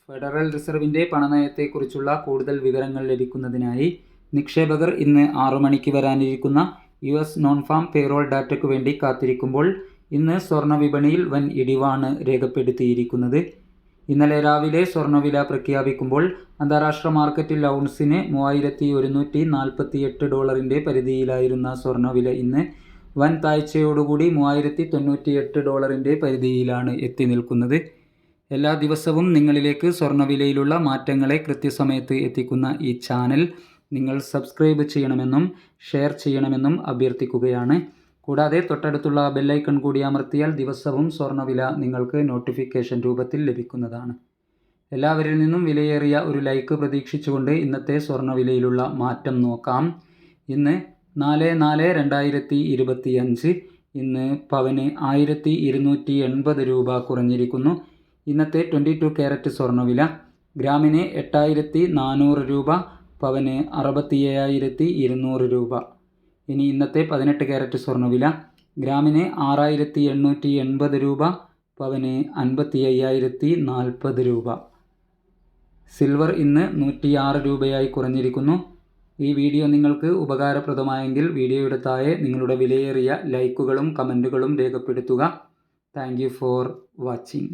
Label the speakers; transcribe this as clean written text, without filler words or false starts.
Speaker 1: Federal റിസർവിൻ്റെ പണനയത്തെക്കുറിച്ചുള്ള കൂടുതൽ വിവരങ്ങൾ ലഭിക്കുന്നതിനായി നിക്ഷേപകർ ഇന്ന് 6 മണിക്ക് വരാനിരിക്കുന്ന US നോൺ ഫാം പേറോൾ ഡാറ്റയ്ക്കു വേണ്ടി കാത്തിരിക്കുമ്പോൾ ഇന്ന് സ്വർണ്ണ വിപണിയിൽ വൻ ഇടിവാണ് രേഖപ്പെടുത്തിയിരിക്കുന്നത്. ഇന്നലെ രാവിലെ സ്വർണ്ണവില പ്രഖ്യാപിക്കുമ്പോൾ അന്താരാഷ്ട്ര മാർക്കറ്റിൽ ഔൺസിന് $3148 പരിധിയിലായിരുന്ന സ്വർണ്ണവില ഇന്ന് വൻ താഴ്ചയോടുകൂടി $3098 പരിധിയിലാണ് എത്തി നിൽക്കുന്നത്. എല്ലാ ദിവസവും നിങ്ങളിലേക്ക് സ്വർണ്ണവിലയിലുള്ള മാറ്റങ്ങളെ കൃത്യസമയത്ത് എത്തിക്കുന്ന ഈ ചാനൽ നിങ്ങൾ സബ്സ്ക്രൈബ് ചെയ്യണമെന്നും ഷെയർ ചെയ്യണമെന്നും അഭ്യർത്ഥിക്കുകയാണ്. കൂടാതെ തൊട്ടടുത്തുള്ള ബെല്ലൈക്കൺ കൂടി അമർത്തിയാൽ ദിവസവും സ്വർണ്ണവില നിങ്ങൾക്ക് നോട്ടിഫിക്കേഷൻ രൂപത്തിൽ ലഭിക്കുന്നതാണ്. എല്ലാവരിൽ നിന്നും വിലയേറിയ ഒരു ലൈക്ക് പ്രതീക്ഷിച്ചുകൊണ്ട് ഇന്നത്തെ സ്വർണ്ണവിലയിലുള്ള മാറ്റം നോക്കാം. ഇന്ന് 4/4/2025 ഇന്ന് പവന് 1280 രൂപ കുറഞ്ഞിരിക്കുന്നു. ഇന്നത്തെ 22 ക്യാരറ്റ് സ്വർണ്ണവില ഗ്രാമിന് 8400 രൂപ, പവന് 67200 രൂപ. ഇനി ഇന്നത്തെ 18 ക്യാരറ്റ് സ്വർണ്ണവില ഗ്രാമിന് 6880 രൂപ, പവന് 55040 രൂപ. സിൽവർ ഇന്ന് 106 രൂപയായി കുറഞ്ഞിരിക്കുന്നു. ഈ വീഡിയോ നിങ്ങൾക്ക് ഉപകാരപ്രദമായെങ്കിൽ വീഡിയോയുടെ താഴെ നിങ്ങളുടെ വിലയേറിയ ലൈക്കുകളും കമൻറ്റുകളും രേഖപ്പെടുത്തുക. Thank you for watching.